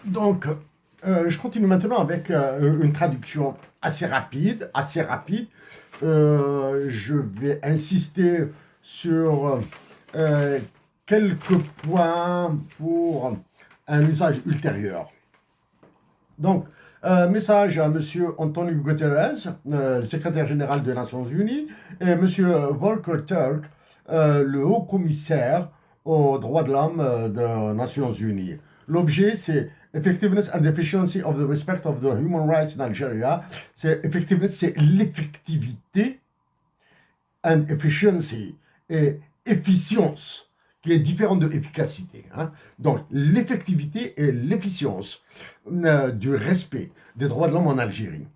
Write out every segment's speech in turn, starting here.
Donc, je continue maintenant avec une traduction assez rapide, assez rapide. Je vais insister sur euh, quelques points pour un usage ultérieur. Donc, message à Monsieur Antonio Guterres, le secrétaire général des Nations Unies, et Monsieur Volker Turk, le haut commissaire aux droits de l'homme des Nations Unies. L'objet, c'est Effectiveness and Efficiency of the Respect of the Human Rights in Algeria. C'est effectiveness, c'est l'effectivité and efficiency et efficience qui est différente de efficacité. Hein. Donc, l'effectivité et l'efficience du respect des droits de l'homme en Algérie.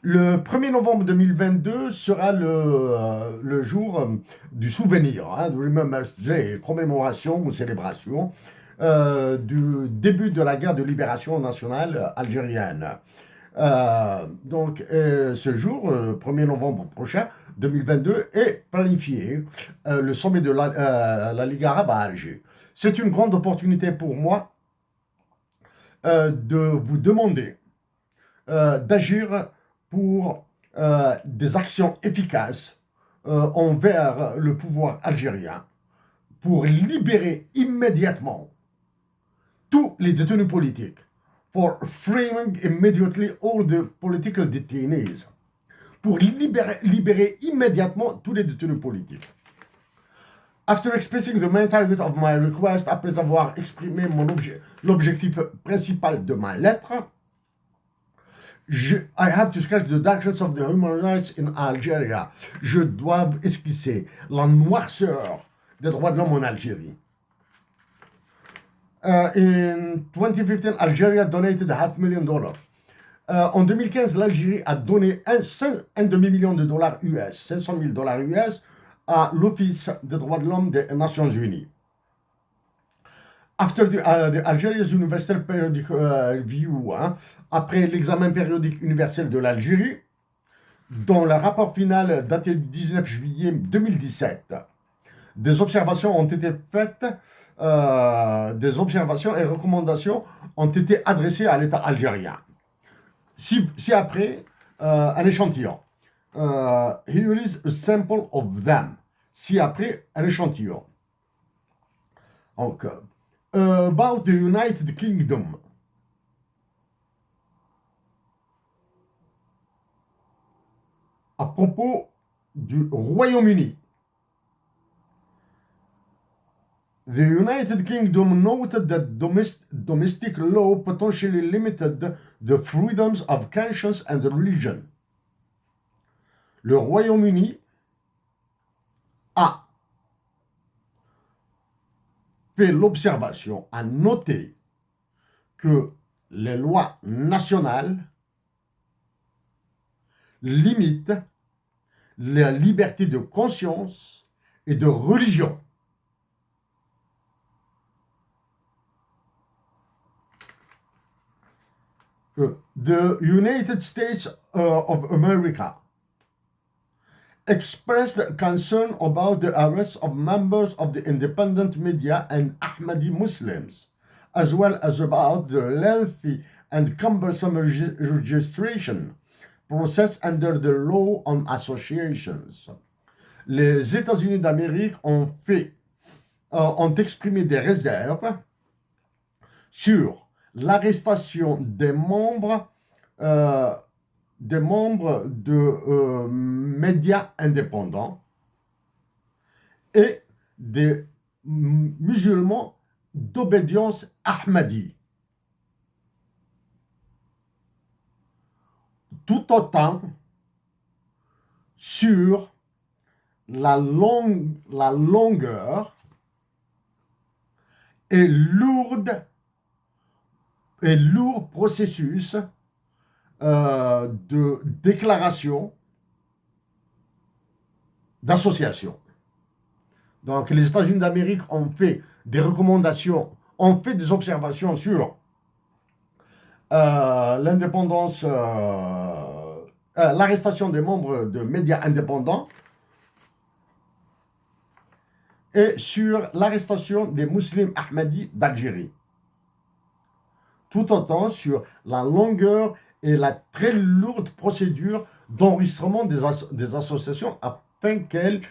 Le 1er novembre 2022 sera le jour du souvenir, hein, de Remembrance Day, commémoration ou célébration du début de la guerre de libération nationale algérienne. Ce jour, le 1er novembre prochain, 2022, est planifié le sommet de la Ligue arabe à Alger. C'est une grande opportunité pour moi de vous demander d'agir pour des actions efficaces envers le pouvoir algérien pour libérer immédiatement tous les détenus politiques, for freeing immediately all the political detainees, pour libérer immédiatement tous les détenus politiques. After expressing the main target of my request, après avoir exprimé l'objectif principal de ma lettre, I have to sketch the darkness of the human rights in Algeria. Je dois esquisser la noirceur des droits de l'homme en Algérie. In 2015, Algeria donated $500,000. En 2015, l'Algérie a donné un demi-million de dollars US, 500 000 dollars US, à l'Office des droits de l'homme des Nations Unies. After the Algeria's Universal Periodic Review, hein, après l'examen périodique universel de l'Algérie, dont le rapport final daté du 19 juillet 2017, des observations ont été faites, des observations et recommandations ont été adressées à l'État algérien. Si après, un échantillon. Here is a sample of them. Si après, un échantillon. Donc, about the United Kingdom. À propos du Royaume-Uni. The United Kingdom noted that domestic law potentially limited the freedoms of conscience and religion. Le Royaume-Uni a fait l'observation, a noté que les lois nationales limitent la liberté de conscience et de religion. The United States of America expressed concern about the arrest of members of the independent media and Ahmadi Muslims, as well as about the lengthy and cumbersome registration process under the law on associations. Les États-Unis d'Amérique ont exprimé des réserves sur l'arrestation des membres de médias indépendants et des musulmans d'obédience ahmadi. Tout autant sur la longueur et lourd processus de déclaration d'association. Donc, les États-Unis d'Amérique ont fait des recommandations, ont fait des observations sur l'indépendance, l'arrestation des membres de médias indépendants et sur l'arrestation des musulmans ahmadis d'Algérie. tout autant sur la longueur et la très lourde procédure d'enregistrement des associations afin qu'elles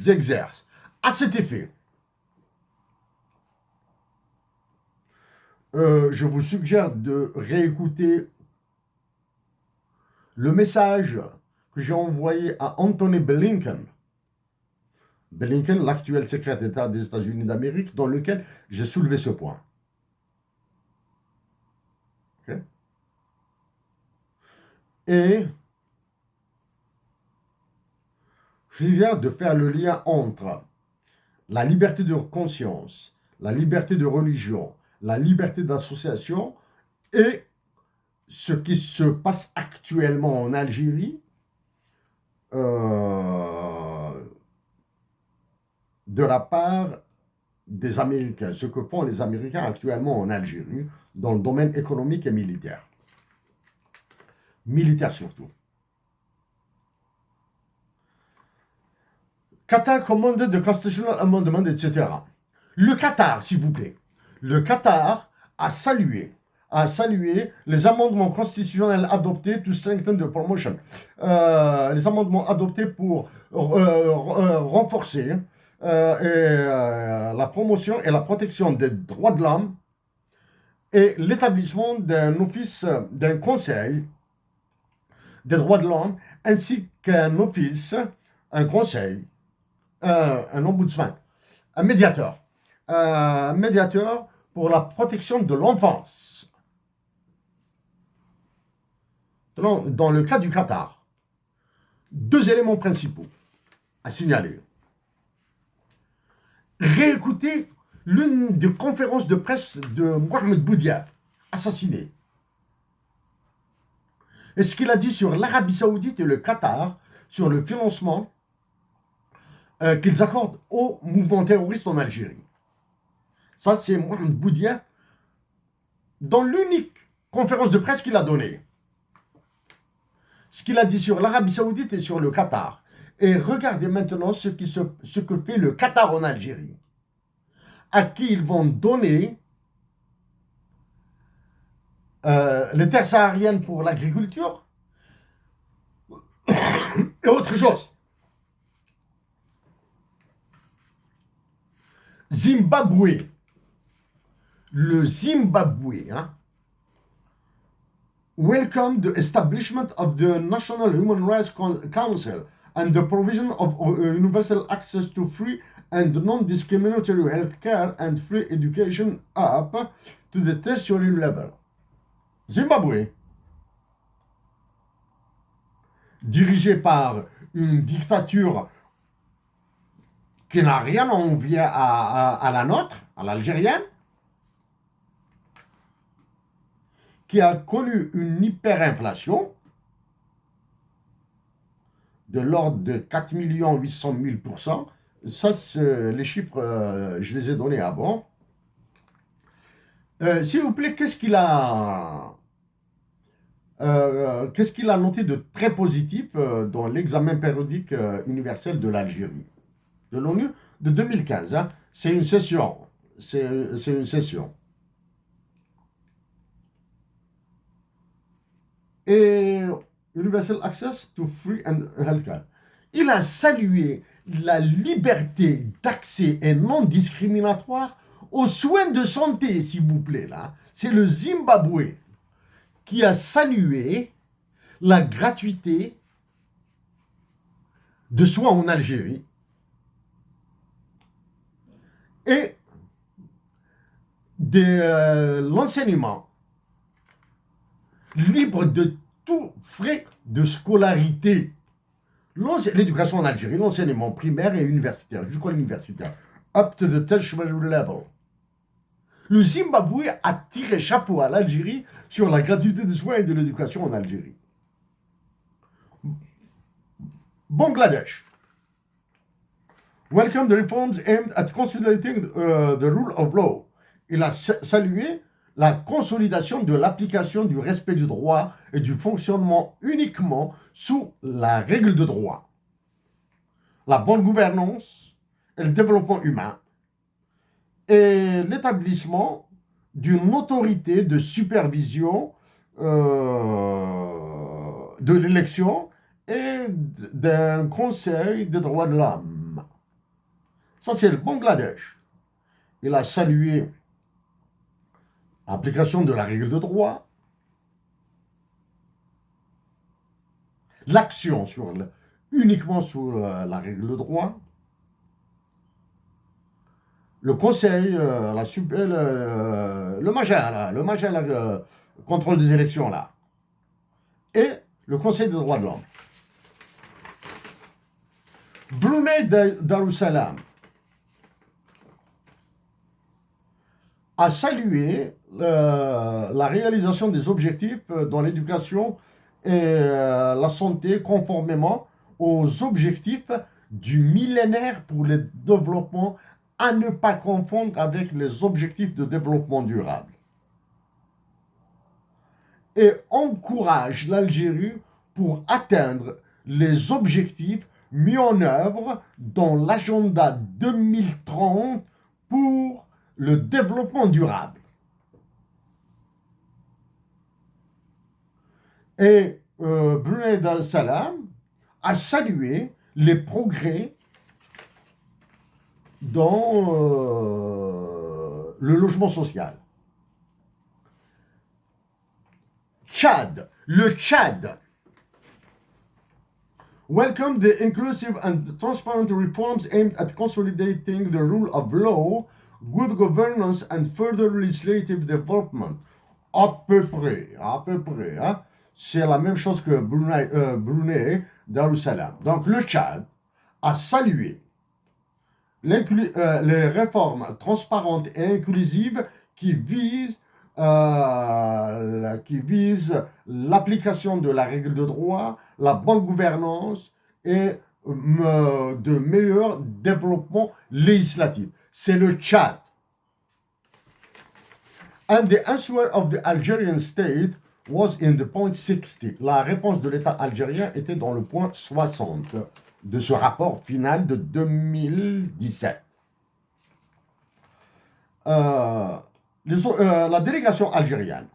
exercent. À cet effet, je vous suggère de réécouter le message que j'ai envoyé à Anthony Blinken, l'actuel secrétaire d'État des États-Unis d'Amérique, dans lequel j'ai soulevé ce point. Okay? Et je suggère de faire le lien entre la liberté de conscience, la liberté de religion, la liberté d'association et ce qui se passe actuellement en Algérie de la part des Américains, ce que font les Américains actuellement en Algérie dans le domaine économique et militaire. Militaire surtout. Qatar commanded the constitutional amendment, etc. Le Qatar, s'il vous plaît, le Qatar a salué les amendements constitutionnels adoptés to strengthen the promotion. Les amendements adoptés pour renforcer la promotion et la protection des droits de l'homme et l'établissement d'un office, d'un conseil des droits de l'homme, ainsi qu'un office, un conseil, un ombudsman, un médiateur pour la protection de l'enfance. Dans le cas du Qatar, deux éléments principaux à signaler. Réécoutez l'une des conférences de presse de Mohamed Boudia, assassiné. Et ce qu'il a dit sur l'Arabie Saoudite et le Qatar, sur le financement qu'ils accordent au mouvement terroriste en Algérie. Ça, c'est Mohamed Boudia dans l'unique conférence de presse qu'il a donnée. Ce qu'il a dit sur l'Arabie Saoudite et sur le Qatar. Et regardez maintenant ce que fait le Qatar en Algérie. À qui ils vont donner les terres sahariennes pour l'agriculture et autre chose. Zimbabwe. Le Zimbabwe, hein, welcomed the establishment of the National Human Rights Council and the provision of universal access to free and non-discriminatory health care and free education up to the tertiary level. Zimbabwe, dirigé par une dictature qui n'a rien à envier à la nôtre, à l'algérienne, qui a connu une hyperinflation de l'ordre de 4 800 000%. Ça, les chiffres, je les ai donnés avant. S'il vous plaît, qu'est-ce qu'il a noté de très positif dans l'examen périodique universel de l'Algérie, de l'ONU de 2015, hein? C'est une session. C'est une session. Et Universal Access to Free and Healthcare. Il a salué la liberté d'accès et non discriminatoire aux soins de santé, s'il vous plaît, là. C'est le Zimbabwe qui a salué la gratuité de soins en Algérie et de l'enseignement libre de tout frais de scolarité. L'éducation en Algérie, l'enseignement primaire et universitaire, jusqu'à l'universitaire, up to the tertiary level. Le Zimbabwe a tiré chapeau à l'Algérie sur la gratuité des soins et de l'éducation en Algérie. Bangladesh. Welcome the reforms aimed at consolidating the rule of law. Il a salué la consolidation de l'application du respect du droit et du fonctionnement uniquement sous la règle de droit, la bonne gouvernance et le développement humain, et l'établissement d'une autorité de supervision de l'élection et d'un conseil des droits de l'homme. Ça, c'est le Bangladesh. Il a salué l'application de la règle de droit, l'action uniquement sur la règle de droit, le conseil, le major, contrôle des élections là, et le conseil des droits de l'homme. Brunei Darussalam a salué la réalisation des objectifs dans l'éducation et la santé conformément aux objectifs du millénaire pour le développement, à ne pas confondre avec les objectifs de développement durable. Et encourage l'Algérie pour atteindre les objectifs mis en œuvre dans l'agenda 2030 pour le développement durable. Et Brunei Darussalam a salué les progrès dans le logement social. Tchad, le Tchad. Welcome the inclusive and transparent reforms aimed at consolidating the rule of law, good governance and further legislative development. À peu près, hein. C'est la même chose que Brunei Darussalam. Donc le Tchad a salué les réformes transparentes et inclusives qui visent l'application de la règle de droit, la bonne gouvernance et de meilleurs développements législatifs. C'est le Tchad. And the answer of the Algerian state was in the point 60. La réponse de l'État algérien était dans le point 60 de ce rapport final de 2017. La délégation algérienne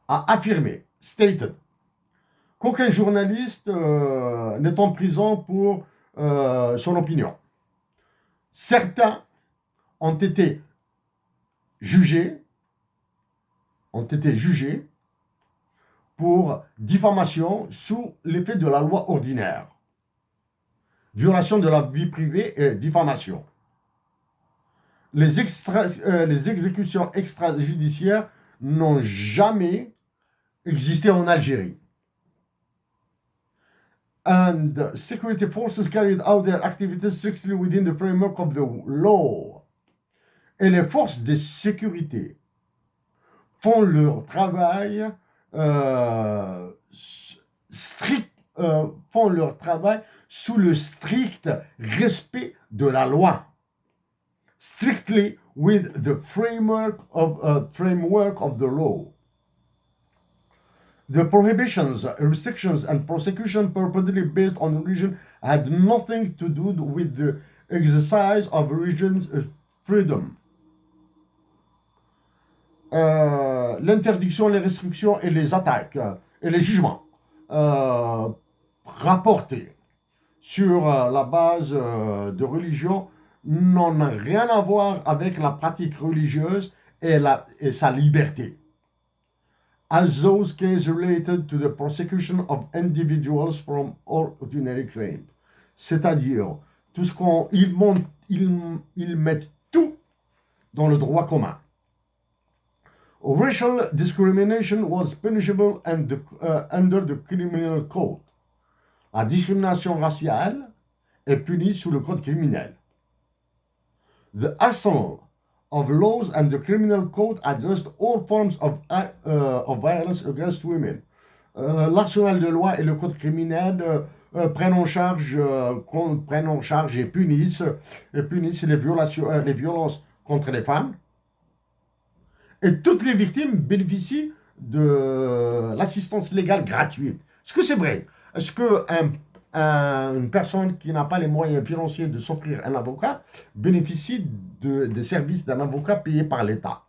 a affirmé, stated, qu'aucun journaliste n'est en prison pour son opinion. Certains ont été jugés pour diffamation sous l'effet de la loi ordinaire, violation de la vie privée et diffamation. Les exécutions extrajudiciaires n'ont jamais existé en Algérie. And security forces carried out their activities strictly within the framework of the law. Et les forces de sécurité font leur travail sous le strict respect de la loi. Strictly with the framework of the law. The prohibitions, restrictions, and prosecution purportedly based on religion had nothing to do with the exercise of religion's freedom. L'interdiction, les restrictions et les attaques et les jugements rapportés sur la base de religion n'ont rien à voir avec la pratique religieuse et sa liberté. As those cases related to the prosecution of individuals from ordinary crime. C'est-à-dire, tout ce ils mettent tout dans le droit commun. Racial discrimination was punishable under the criminal code. La discrimination raciale est punie sous le code criminel. The arsenal of laws and the criminal code addressed all forms of violence against women. L'arsenal de loi et le code criminel prennent en charge et punissent les violences contre les femmes. Et toutes les victimes bénéficient de l'assistance légale gratuite. Est-ce que c'est vrai? Est-ce qu'un une personne qui n'a pas les moyens financiers de s'offrir un avocat bénéficie des services d'un avocat payé par l'État.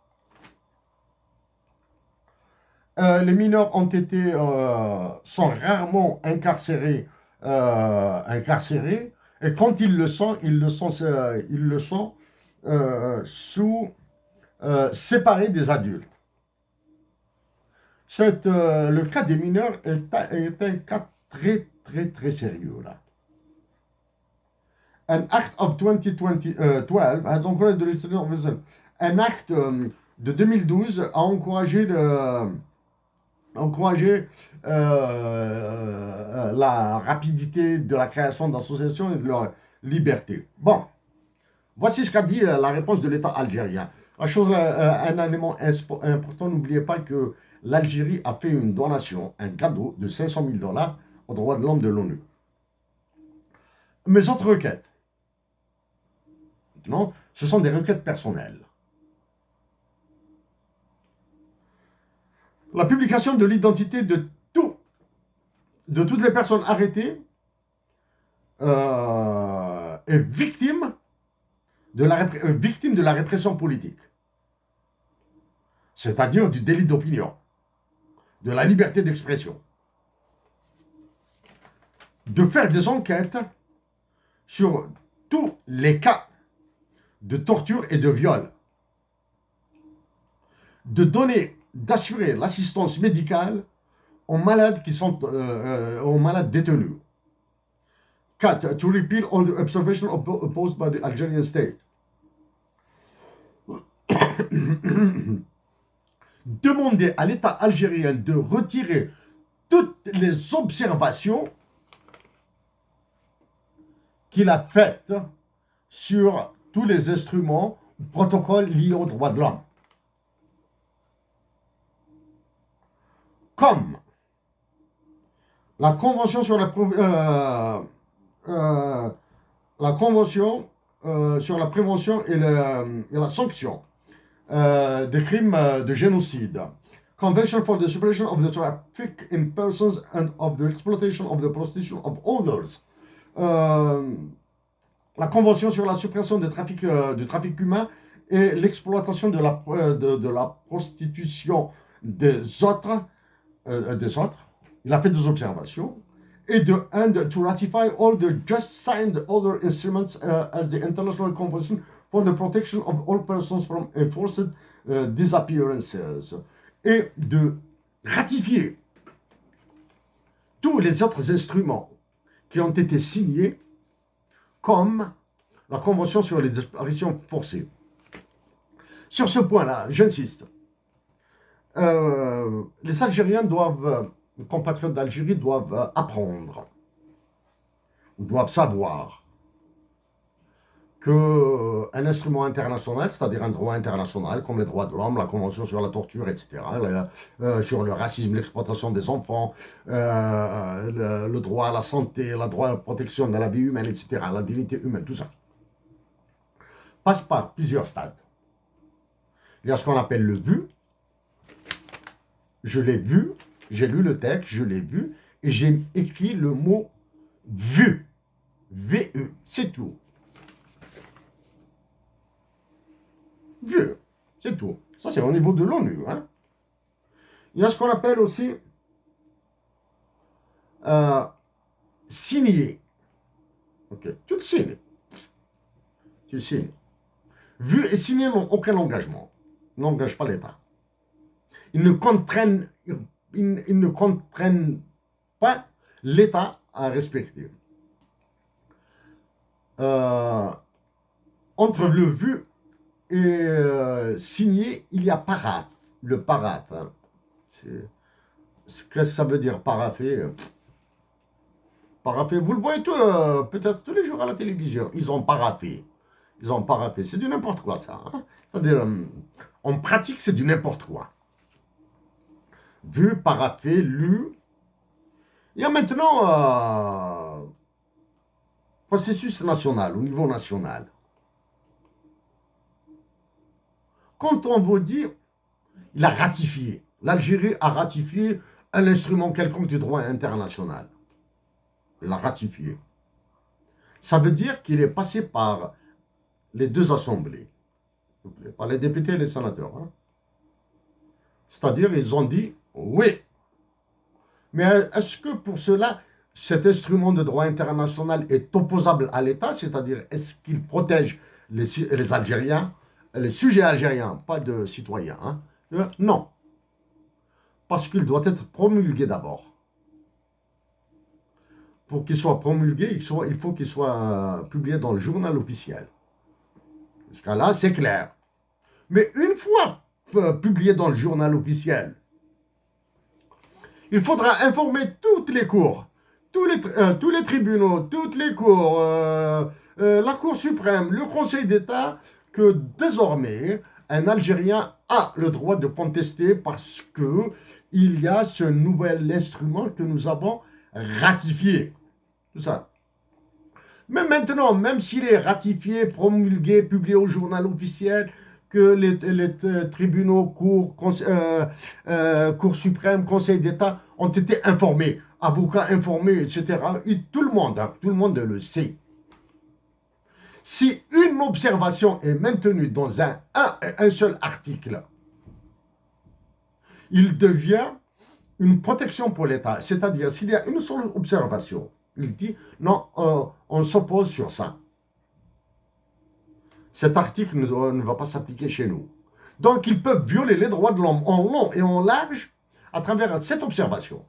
Les mineurs sont rarement incarcérés, et quand ils le sont, séparés des adultes. Le cas des mineurs est un cas très, très, très sérieux là. An act of 2012 has encouraged the restriction of the... Un acte de 2012 a encouragé la rapidité de la création d'associations et de leur liberté. Bon, voici ce qu'a dit la réponse de l'État algérien. Un élément important, n'oubliez pas que l'Algérie a fait une donation, un cadeau de 500 000 $ aux droits de l'homme de l'ONU. Mes autres requêtes, maintenant, ce sont des requêtes personnelles. La publication de l'identité de toutes les personnes arrêtées est victime de la répression politique, c'est-à-dire du délit d'opinion, de la liberté d'expression. De faire des enquêtes sur tous les cas de torture et de viol, d'assurer l'assistance médicale aux malades aux malades détenus. 4. To repeal all the observations opposed by the Algerian state. Demander à l'État algérien de retirer toutes les observations qu'il a faites sur tous les instruments, protocoles liés aux droits de l'homme. Comme la Convention sur sur la prévention et la sanction des crimes de génocide. Convention for the Suppression of the Traffic in Persons and of the Exploitation of the Prostitution of Others. La Convention sur la suppression du trafic humain et l'exploitation de la prostitution des autres. Il a fait des observations. And to ratify all the just signed other instruments as the International Convention for the Protection of All Persons from Enforced Disappearances. Et de ratifier tous les autres instruments qui ont été signés, comme la Convention sur les disparitions forcées. Sur ce point-là, j'insiste. Les Algériens les compatriotes d'Algérie doivent apprendre, ou doivent savoir qu'un instrument international, c'est-à-dire un droit international, comme les droits de l'homme, la Convention sur la torture, etc., sur le racisme, l'exploitation des enfants, le droit à la santé, le droit à la protection de la vie humaine, etc., la dignité humaine, tout ça, passe par plusieurs stades. Il y a ce qu'on appelle le vu. Je l'ai vu, j'ai lu le texte, je l'ai vu, et j'ai écrit le mot vu. V-E, c'est tout. Vu, c'est tout. Ça, c'est au niveau de l'ONU. Hein. Il y a ce qu'on appelle aussi signer. Ok, tu le signes. Tu le signes. Vu et signé n'ont aucun engagement. N'engagent pas l'État. Ils ne contraignent pas l'État à respecter. Entre le vu et signé, il y a paraphe. Le paraphe. Hein. Qu'est-ce que ça veut dire, parapher? Paraphé, vous le voyez peut-être tous les jours à la télévision. Ils ont paraphé. C'est du n'importe quoi, ça. Hein. C'est-à-dire, en pratique, c'est du n'importe quoi. Vu, paraphé, lu. Il y a maintenant processus national, au niveau national. Quand on veut dire, il a ratifié. L'Algérie a ratifié un instrument quelconque du droit international. l'a ratifié. Ça veut dire qu'il est passé par les deux assemblées, par les députés et les sénateurs. Hein. C'est-à-dire, ils ont dit oui. Mais est-ce que pour cela, cet instrument de droit international est opposable à l'État? C'est-à-dire, est-ce qu'il protège les Algériens, les sujets algériens, pas de citoyens? Hein? Non. Parce qu'il doit être promulgué d'abord. Pour qu'il soit promulgué, il faut qu'il soit publié dans le journal officiel. Jusqu'à là, c'est clair. Mais une fois publié dans le journal officiel, il faudra informer toutes les cours, tous les tribunaux, toutes les cours, la Cour suprême, le Conseil d'État, que désormais, un Algérien a le droit de contester parce qu'il y a ce nouvel instrument que nous avons ratifié. Tout ça. Mais maintenant, même s'il est ratifié, promulgué, publié au journal officiel, que les tribunaux, Cour suprême, Conseil d'État ont été informés, avocats informés, etc. Et tout le monde le sait. Si une observation est maintenue dans un seul article, il devient une protection pour l'État. C'est-à-dire, s'il y a une seule observation, il dit, non, on s'oppose sur ça. Cet article ne va pas s'appliquer chez nous. Donc, ils peuvent violer les droits de l'homme en long et en large à travers cette observation.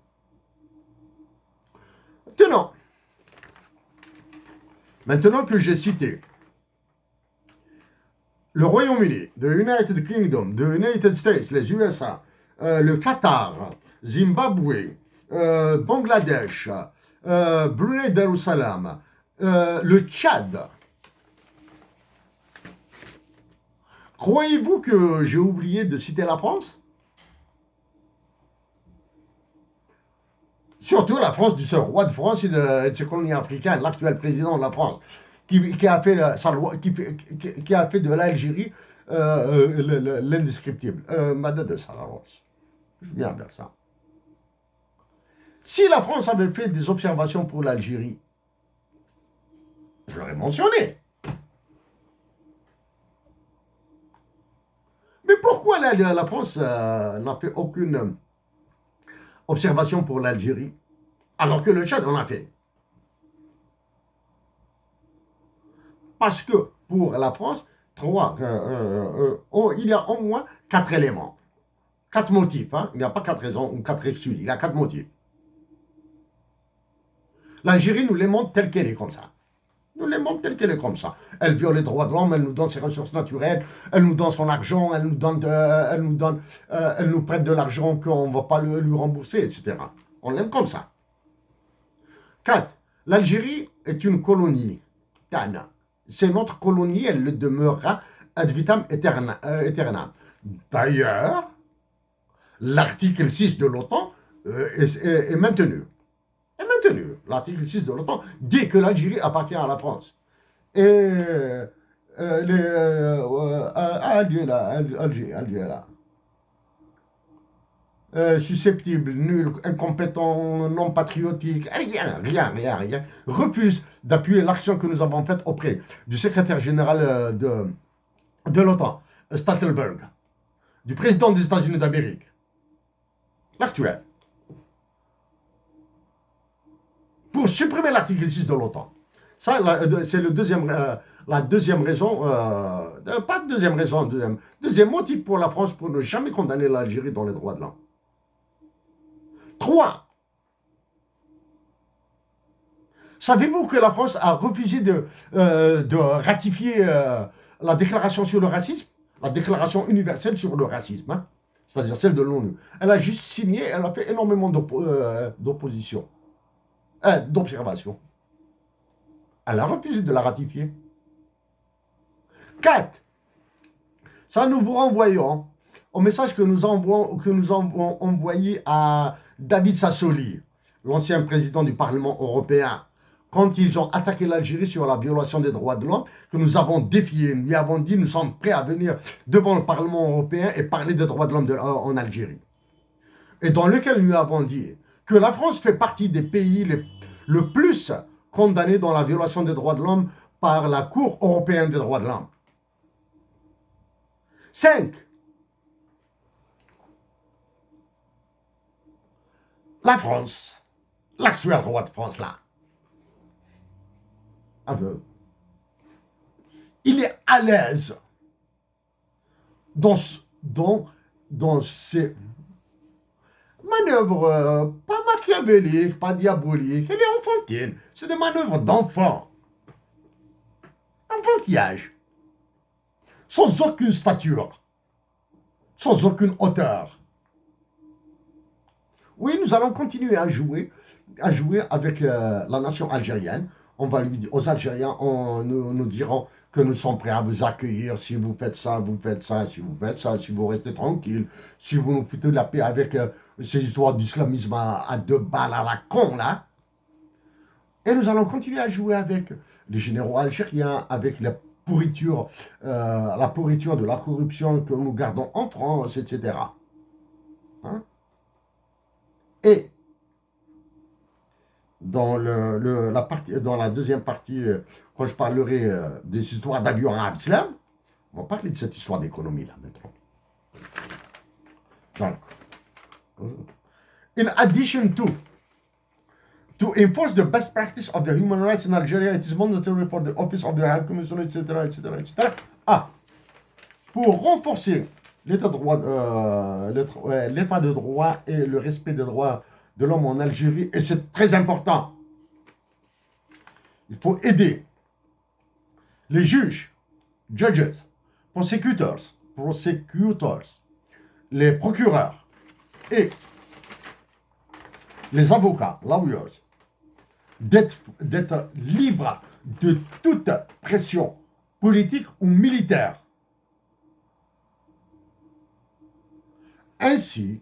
Maintenant que j'ai cité le Royaume-Uni, the United Kingdom, the United States, les USA, le Qatar, Zimbabwe, Bangladesh, Brunei Darussalam, le Tchad. Croyez-vous que j'ai oublié de citer la France? Surtout la France du roi de France et de ses colonies africaines, l'actuel président de la France, qui a fait de l'Algérie l'indescriptible. Madame de Salaros. Je viens vers ça. Si la France avait fait des observations pour l'Algérie, je l'aurais mentionné. Mais pourquoi la France n'a fait aucune observation pour l'Algérie, alors que le Tchad en a fait? Parce que pour la France, il y a au moins 4 éléments. 4 motifs. Hein? Il n'y a pas 4 raisons ou 4 excuses. Il y a 4 motifs. L'Algérie nous les montre telle qu'elle est comme ça. Nous les montre telle qu'elle est comme ça. Elle viole les droits de l'homme, elle nous donne ses ressources naturelles, elle nous donne son argent, elle nous prête de l'argent qu'on ne va pas lui rembourser, etc. On l'aime comme ça. 4. L'Algérie est une colonie. C'est notre colonie, elle le demeurera ad vitam aeternam. D'ailleurs, l'article 6 de l'OTAN est maintenu. L'article 6 de l'OTAN dit que l'Algérie appartient à la France. Et Alger là. Susceptible, nul, incompétent, non patriotique, rien, refuse d'appuyer l'action que nous avons faite auprès du secrétaire général de l'OTAN, Stoltenberg, du président des États-Unis d'Amérique, l'actuel, pour supprimer l'article 6 de l'OTAN. Ça, c'est la deuxième raison, pas de deuxième raison, deuxième motif pour la France pour ne jamais condamner l'Algérie dans les droits de l'homme. 3. Savez-vous que la France a refusé de ratifier la déclaration sur le racisme, la déclaration universelle sur le racisme, hein, c'est-à-dire celle de l'ONU. Elle a juste signé, elle a fait énormément d'opposition, d'observation. Elle a refusé de la ratifier. 4. Ça, nous vous renvoyons au message que nous avons envoyé à David Sassoli, l'ancien président du Parlement européen, quand ils ont attaqué l'Algérie sur la violation des droits de l'homme, que nous avons défié. Nous lui avons dit, nous sommes prêts à venir devant le Parlement européen et parler des droits de l'homme en Algérie. Et dans lequel nous lui avons dit que la France fait partie des pays le plus condamné dans la violation des droits de l'homme par la Cour européenne des droits de l'homme. 5. La France, l'actuel roi de France là, il est à l'aise dans ses manœuvres pas machiavéliques, pas diaboliques, elle est enfantine. C'est des manœuvres d'enfant. Enfantillage. Sans aucune stature. Sans aucune hauteur. Oui, nous allons continuer à jouer avec la nation algérienne. On va lui dire, aux Algériens, nous dirons que nous sommes prêts à vous accueillir si vous faites ça, vous faites ça, si vous faites ça, si vous restez tranquille, si vous nous foutez la paix avec ces histoires d'islamisme à 2 balles à la con, là. Et nous allons continuer à jouer avec les généraux algériens, avec la pourriture de la corruption que nous gardons en France, etc. Hein? Et dans la deuxième partie, quand je parlerai des histoires d'avions arabes islam, on va parler de cette histoire d'économie là maintenant. Donc, in addition to enforce the best practice of the human rights in Algeria, it is mandatory for the office of the High Commission, etc., etc., etc. Ah, pour renforcer l'état de droit et le respect des droits de l'homme en Algérie, et c'est très important. Il faut aider les juges, judges, prosecutors, les procureurs et les avocats, lawyers, d'être libres de toute pression politique ou militaire. Ainsi,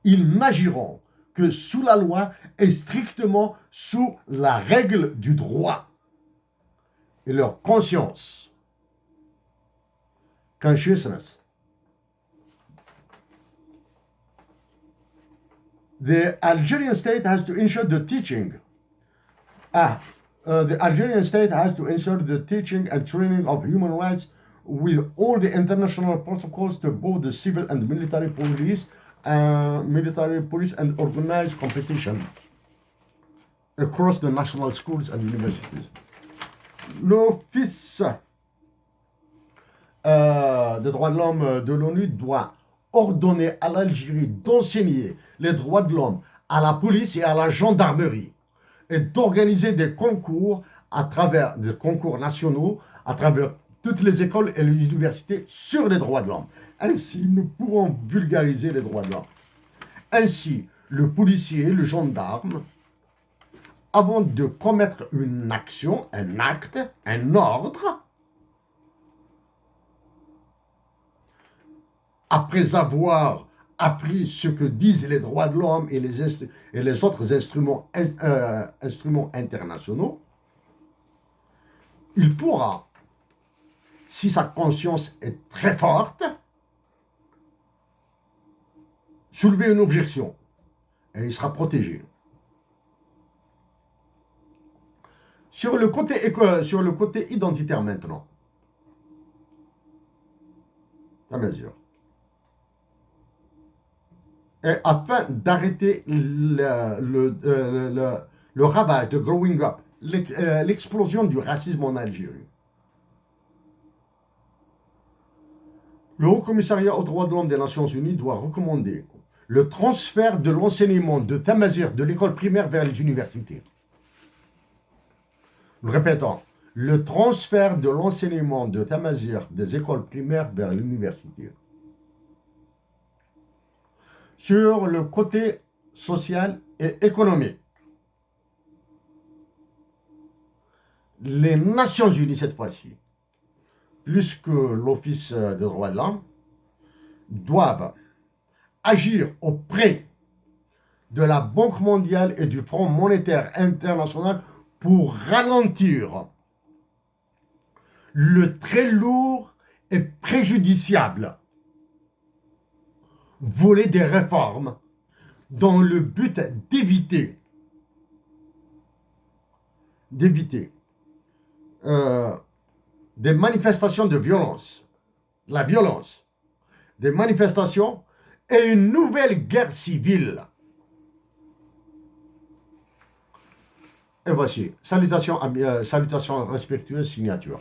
ils n'agiront que sous la loi et strictement sous la règle du droit. Et leur conscience, consciousness. The Algerian state has to ensure the teaching. The Algerian state has to ensure the teaching and training of human rights with all the international protocols to both the civil and military police and organized competition across the national schools and universities. L'Office des droits de l'homme de l'ONU doit ordonner à l'Algérie d'enseigner les droits de l'homme à la police et à la gendarmerie et d'organiser des concours des concours nationaux à travers toutes les écoles et les universités sur les droits de l'homme. Ainsi, nous pourrons vulgariser les droits de l'homme. Ainsi, le policier, le gendarme, avant de commettre une action, un acte, un ordre, après avoir appris ce que disent les droits de l'homme et les autres instruments internationaux, il pourra, si sa conscience est très forte, soulever une objection et il sera protégé. Sur le côté identitaire maintenant, la mesure. Et afin d'arrêter le ravage de growing up, l'explosion du racisme en Algérie, le Haut Commissariat aux droits de l'homme des Nations Unies doit recommander le transfert de l'enseignement de Tamazir de l'école primaire vers les universités. Nous répétons, le transfert de l'enseignement de Tamazir des écoles primaires vers l'université. Sur le côté social et économique, les Nations Unies cette fois-ci, plus que l'Office des droits de l'homme, doivent agir auprès de la Banque mondiale et du Fonds monétaire international pour ralentir le très lourd et préjudiciable volet des réformes dans le but d'éviter d'éviter des manifestations de violence, de la violence, des manifestations et une nouvelle guerre civile. Et voici, salutations respectueuses, signature.